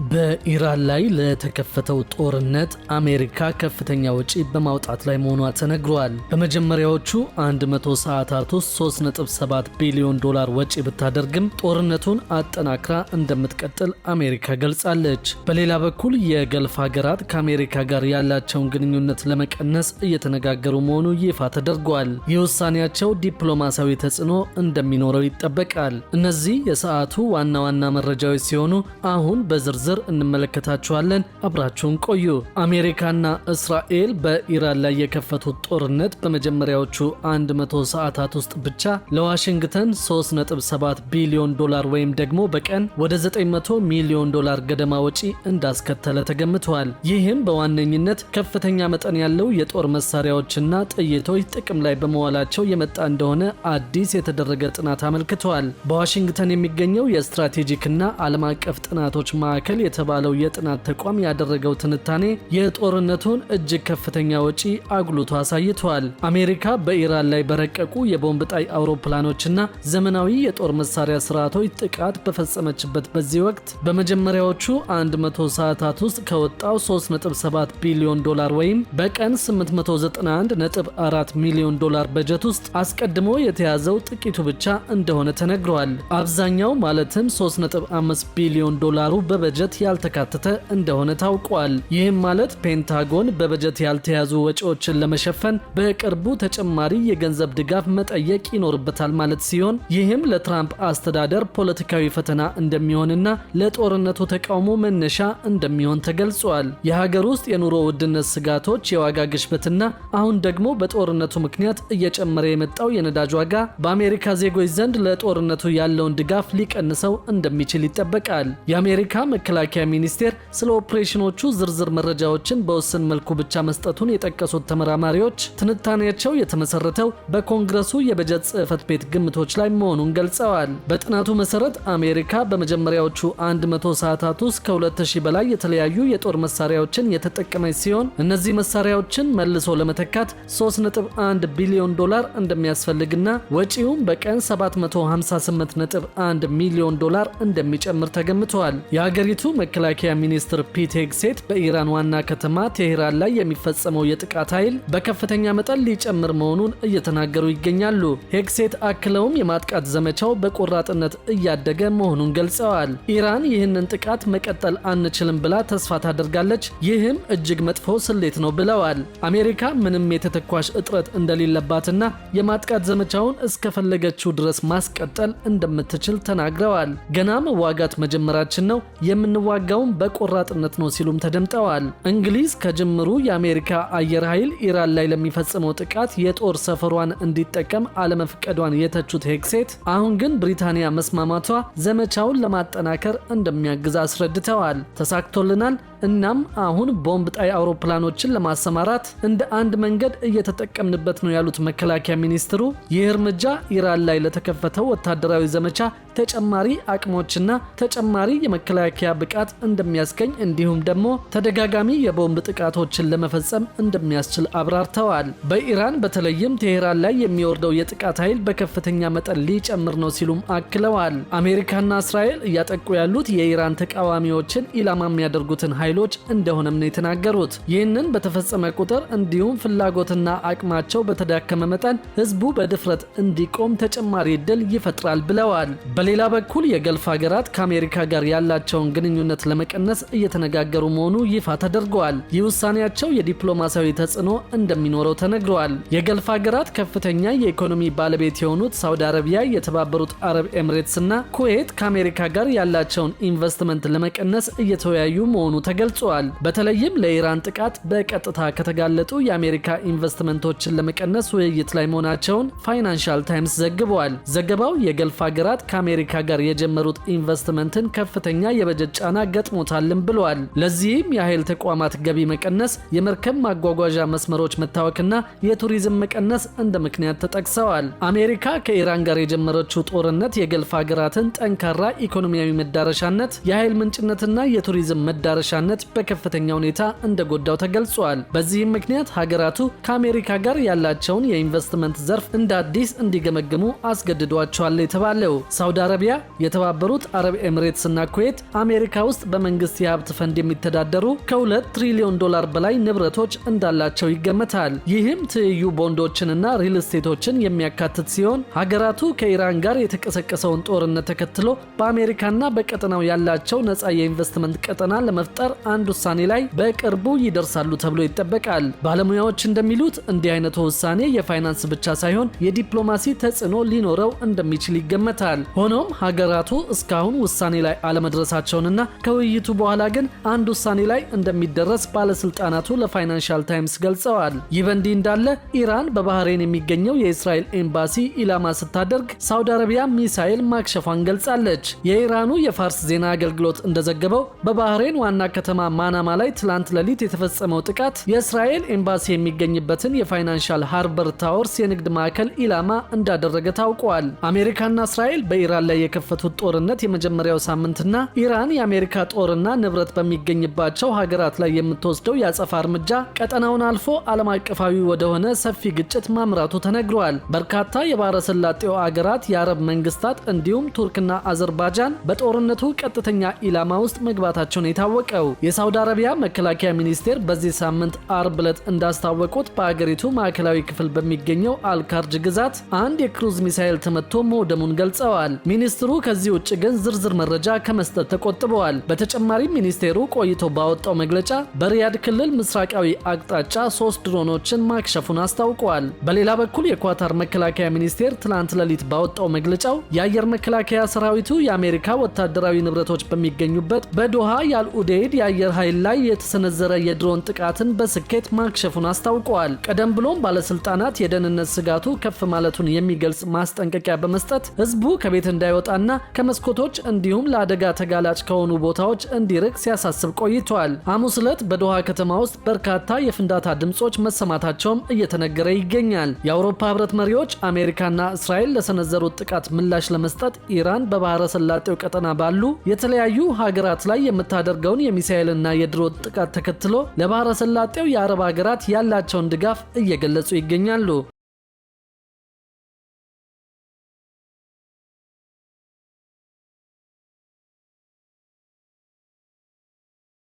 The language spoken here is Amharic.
በኢራን ላይ ለተከፈተው ጦርነት አሜሪካ ከፍተኛ ወጪ በማውጣት ላይ መሆኗ ተነግሯል። በመጀመሪያዎቹ 100 ሰዓታት ውስጥ 3.7 ቢሊዮን ዶላር ወጪ ብታደርግም ጦርነቱን አጠናክራ እንደምትቀጥል አሜሪካ ገልጻለች። በሌላ በኩል የገልፍ ሀገራት ከአሜሪካ ጋር ያላቸውን ግንኙነት ለመቀነስ እየተነጋገሩ መሆኑ ይፋ ተደርጓል። የውሳኔያቸው ዲፕሎማሲያዊ ተጽዕኖ እንደሚኖረው ይጠበቃል። እነዚህ የሰዓቱ ዋና ዋና መረጃዎች ሲሆኑ አሁን በዝርዝር እንመለከታቸዋለን። አብራችሁን ቆዩ። አሜሪካና እስራኤል በኢራን ላይ የከፈቱት ጦርነት በመጀመሪያዎቹ 100 ሰዓታት ውስጥ ብቻ ለዋሽንግተን 3.7 ቢሊዮን ዶላር ወይም ደግሞ በቀን ወደ 900 ሚሊዮን ዶላር ገደማ ወጪ እንዳስከተለ ተገምቷል። ይህም በዋነኝነት ከፍተኛ መጠን ያለው የጦር መሳሪያዎችና ጥይቶች ጥቅም ላይ በመዋላቸው የመጣ እንደሆነ አዲስ የተደረገ ጥናት አመልክቷል። በዋሽንግተን የሚገኘው የስትራቴጂክና ዓለም አቀፍ ጥናቶች ማዕከል የተባለው የጥናት ተቋም ያደረገው ትንታኔ የጦርነቱን እጅግ ከፍተኛ ወጪ አጉልቶ አሳይቷል። አሜሪካ በኢራን ላይ በረቀቁ የቦምብ ጣይ አውሮፕላኖችና ዘመናዊ የጦር መሳሪያ ስርዓቶች ጥቃት በፈጸመችበት በዚህ ወቅት በመጀመሪያዎቹ 100 ሰዓታት ውስጥ ከወጣው 3.7 ቢሊዮን ዶላር ወይም በቀን 891.4 ሚሊዮን ዶላር በጀት ውስጥ አስቀድሞ የተያዘው ጥቂቱ ብቻ እንደሆነ ተነግሯል። አብዛኛው ማለትም 3.5 ቢሊዮን ዶላሩ በበጀት ያልተካተተ እንደሆነ ታውቋል። ይህም ማለት ፔንታጎን በበጀት ያልተያዙ ወጪዎችን ለመሸፈን በቅርቡ ተጨማሪ የገንዘብ ድጋፍ መጠየቅ ይኖርበታል ማለት ሲሆን ይህም ለትራምፕ አስተዳደር ፖለቲካዊ ፈተና እንደሚሆንና ለጦርነቱ ተቃውሞ መነሻ እንደሚሆን ተገልጿል። የሀገር ውስጥ የኑሮ ውድነት ስጋቶች፣ የዋጋ ግሽበትና አሁን ደግሞ በጦርነቱ ምክንያት እየጨመረ የመጣው የነዳጅ ዋጋ በአሜሪካ ዜጎች ዘንድ ለጦርነቱ ያለውን ድጋፍ ሊቀንሰው እንደሚችል ይጠበቃል። የአሜሪካ መከላከያ ሚኒስቴር ስለ ኦፕሬሽኖቹ ዝርዝር መረጃዎችን በውስን መልኩ ብቻ መስጠቱን የጠቀሱት ተመራማሪዎች ትንታኔያቸው የተመሰረተው በኮንግረሱ የበጀት ጽሕፈት ቤት ግምቶች ላይ መሆኑን ገልጸዋል። በጥናቱ መሰረት አሜሪካ በመጀመሪያዎቹ 100 ሰዓታት ውስጥ ከ2000 በላይ የተለያዩ የጦር መሳሪያዎችን የተጠቀመች ሲሆን እነዚህ መሳሪያዎችን መልሶ ለመተካት 3.1 ቢሊዮን ዶላር እንደሚያስፈልግና ወጪውም በቀን 758.1 ሚሊዮን ዶላር እንደሚጨምር ተገምተዋል። የሀገሪቱ መከላከያ ሚኒስትር ፒት ሄግሴት በኢራን ዋና ከተማ ቴሄራን ላይ የሚፈጸመው የጥቃት ኃይል በከፍተኛ መጠን ሊጨምር መሆኑን እየተናገሩ ይገኛሉ። ሄግሴት አክለውም የማጥቃት ዘመቻው በቆራጥነት እያደገ መሆኑን ገልጸዋል። ኢራን ይህንን ጥቃት መቀጠል አንችልም ብላ ተስፋ ታደርጋለች፣ ይህም እጅግ መጥፎ ስሌት ነው ብለዋል። አሜሪካ ምንም የተተኳሽ እጥረት እንደሌለባትና የማጥቃት ዘመቻውን እስከፈለገችው ድረስ ማስቀጠል እንደምትችል ተናግረዋል። ገና መዋጋት መጀመራችን ነው፣ የምንዋጋውም በቆራጥነት ነው ሲሉም ተደምጠዋል። እንግሊዝ ከጅምሩ የአሜሪካ አየር ኃይል ኢራን ላይ ለሚፈጽመው ጥቃት የጦር ሰፈሯን እንዲጠቀም አለመፍቀዷን የተቹት ሄግሴት አሁን ግን ብሪታንያ መስማማቷ ዘመቻውን ለማጠናከር እንደሚያግዝ አስረድተዋል። ተሳክቶልናል፣ እናም አሁን ቦምብ ጣይ አውሮፕላኖችን ለማሰማራት እንደ አንድ መንገድ እየተጠቀምንበት ነው ያሉት መከላከያ ሚኒስትሩ ይህ እርምጃ ኢራን ላይ ለተከፈተው ወታደራዊ ዘመቻ ተጨማሪ አቅሞችና ተጨማሪ የመከላከያ ብቃት እንደሚያስገኝ እንዲሁም ደግሞ ተደጋጋሚ የቦምብ ጥቃቶችን ለመፈጸም እንደሚያስችል አብራርተዋል። በኢራን በተለይም ቴሄራን ላይ የሚወርደው የጥቃት ኃይል በከፍተኛ መጠን ሊጨምር ነው ሲሉም አክለዋል። አሜሪካና እስራኤል እያጠቁ ያሉት የኢራን ተቃዋሚዎችን ኢላማ የሚያደርጉትን ኃይሎች እንደሆነም ነው የተናገሩት። ይህንን በተፈጸመ ቁጥር እንዲሁም ፍላጎትና አቅማቸው በተዳከመ መጠን ህዝቡ በድፍረት እንዲቆም ተጨማሪ እድል ይፈጥራል ብለዋል። በሌላ በኩል የገልፍ ሀገራት ከአሜሪካ ጋር ያላቸውን ግንኙነት ለመቀነስ እየተነጋገሩ መሆኑ ይፋ ተደርገዋል። ይህ ውሳኔያቸው የዲፕሎማሲያዊ ተጽዕኖ እንደሚኖረው ተነግረዋል። የገልፍ ሀገራት ከፍተኛ የኢኮኖሚ ባለቤት የሆኑት ሳውዲ አረቢያ፣ የተባበሩት አረብ ኤምሬትስና ኩዌት ከአሜሪካ ጋር ያላቸውን ኢንቨስትመንት ለመቀነስ እየተወያዩ መሆኑ ተገልጿል። በተለይም ለኢራን ጥቃት በቀጥታ ከተጋለጡ የአሜሪካ ኢንቨስትመንቶችን ለመቀነስ ውይይት ላይ መሆናቸውን ፋይናንሻል ታይምስ ዘግበዋል። ዘገባው የገልፍ ሀገራት ከአሜሪካ ጋር የጀመሩት ኢንቨስትመንትን ከፍተኛ የበጀት ጫና ገጥሞታልም ብለዋል። ለዚህም የኃይል ተቋማት ገቢ መቀነስ፣ የመርከብ ማጓጓዣ መስመሮች መታወክና የቱሪዝም መቀነስ እንደ ምክንያት ተጠቅሰዋል። አሜሪካ ከኢራን ጋር የጀመረችው ጦርነት የገልፍ ሀገራትን ጠንካራ ኢኮኖሚያዊ መዳረሻነት፣ የኃይል ምንጭነትና የቱሪዝም መዳረሻነት ግንኙነት በከፍተኛ ሁኔታ እንደጎዳው ተገልጿል። በዚህም ምክንያት ሀገራቱ ከአሜሪካ ጋር ያላቸውን የኢንቨስትመንት ዘርፍ እንደ አዲስ እንዲገመግሙ አስገድዷቸዋል የተባለው ሳውዲ አረቢያ፣ የተባበሩት አረብ ኤሚሬትስ እና ኩዌት አሜሪካ ውስጥ በመንግስት የሀብት ፈንድ የሚተዳደሩ ከ2 ትሪሊዮን ዶላር በላይ ንብረቶች እንዳላቸው ይገመታል። ይህም ትይዩ ቦንዶችንና ሪል ስቴቶችን የሚያካትት ሲሆን ሀገራቱ ከኢራን ጋር የተቀሰቀሰውን ጦርነት ተከትሎ በአሜሪካና በቀጠናው ያላቸው ነፃ የኢንቨስትመንት ቀጠና ለመፍጠር አንድ ውሳኔ ላይ በቅርቡ ይደርሳሉ ተብሎ ይጠበቃል። ባለሙያዎች እንደሚሉት እንዲህ አይነቱ ውሳኔ የፋይናንስ ብቻ ሳይሆን የዲፕሎማሲ ተጽዕኖ ሊኖረው እንደሚችል ይገመታል። ሆኖም ሀገራቱ እስካሁን ውሳኔ ላይ አለመድረሳቸውንና ከውይይቱ በኋላ ግን አንድ ውሳኔ ላይ እንደሚደረስ ባለስልጣናቱ ለፋይናንሻል ታይምስ ገልጸዋል። ይህ በእንዲህ እንዳለ ኢራን በባህሬን የሚገኘው የእስራኤል ኤምባሲ ኢላማ ስታደርግ ሳውዲ አረቢያ ሚሳኤል ማክሸፏን ገልጻለች። የኢራኑ የፋርስ ዜና አገልግሎት እንደዘገበው በባህሬን ዋና ከተማ ማናማ ላይ ትላንት ሌሊት የተፈጸመው ጥቃት የእስራኤል ኤምባሲ የሚገኝበትን የፋይናንሻል ሃርበር ታወርስ የንግድ ማዕከል ኢላማ እንዳደረገ ታውቋል። አሜሪካና እስራኤል በኢራን ላይ የከፈቱት ጦርነት የመጀመሪያው ሳምንትና ኢራን የአሜሪካ ጦርና ንብረት በሚገኝባቸው ሀገራት ላይ የምትወስደው የአጸፋ እርምጃ ቀጠናውን አልፎ ዓለም አቀፋዊ ወደሆነ ሰፊ ግጭት ማምራቱ ተነግሯል። በርካታ የባህረ ሰላጤው አገራት፣ የአረብ መንግስታት እንዲሁም ቱርክና አዘርባይጃን በጦርነቱ ቀጥተኛ ኢላማ ውስጥ መግባታቸውን የታወቀው የሳውዲ አረቢያ መከላከያ ሚኒስቴር በዚህ ሳምንት አርብ ዕለት እንዳስታወቁት በአገሪቱ ማዕከላዊ ክፍል በሚገኘው አልካርጅ ግዛት አንድ የክሩዝ ሚሳኤል ተመቶ መውደሙን ገልጸዋል። ሚኒስትሩ ከዚህ ውጭ ግን ዝርዝር መረጃ ከመስጠት ተቆጥበዋል። በተጨማሪም ሚኒስቴሩ ቆይቶ ባወጣው መግለጫ በሪያድ ክልል ምስራቃዊ አቅጣጫ 3 ድሮኖችን ማክሸፉን አስታውቋል። በሌላ በኩል የኳታር መከላከያ ሚኒስቴር ትላንት ሌሊት ባወጣው መግለጫው የአየር መከላከያ ሰራዊቱ የአሜሪካ ወታደራዊ ንብረቶች በሚገኙበት በዶሃ የአልኡዴይድ የአየር ኃይል ላይ የተሰነዘረ የድሮን ጥቃትን በስኬት ማክሸፉን አስታውቀዋል። ቀደም ብሎም ባለስልጣናት የደህንነት ስጋቱ ከፍ ማለቱን የሚገልጽ ማስጠንቀቂያ በመስጠት ህዝቡ ከቤት እንዳይወጣና ከመስኮቶች እንዲሁም ለአደጋ ተጋላጭ ከሆኑ ቦታዎች እንዲርቅ ሲያሳስብ ቆይቷል። ሐሙስ ዕለት በዶሃ ከተማ ውስጥ በርካታ የፍንዳታ ድምጾች መሰማታቸውም እየተነገረ ይገኛል። የአውሮፓ ህብረት መሪዎች አሜሪካና እስራኤል ለሰነዘሩት ጥቃት ምላሽ ለመስጠት ኢራን በባህረ ሰላጤው ቀጠና ባሉ የተለያዩ ሀገራት ላይ የምታደርገውን የሚሳኤልና የድሮን ጥቃት ተከትሎ ለባህረ ሰላጤው የአረብ ሀገራት ያላቸውን ድጋፍ እየገለጹ ይገኛሉ።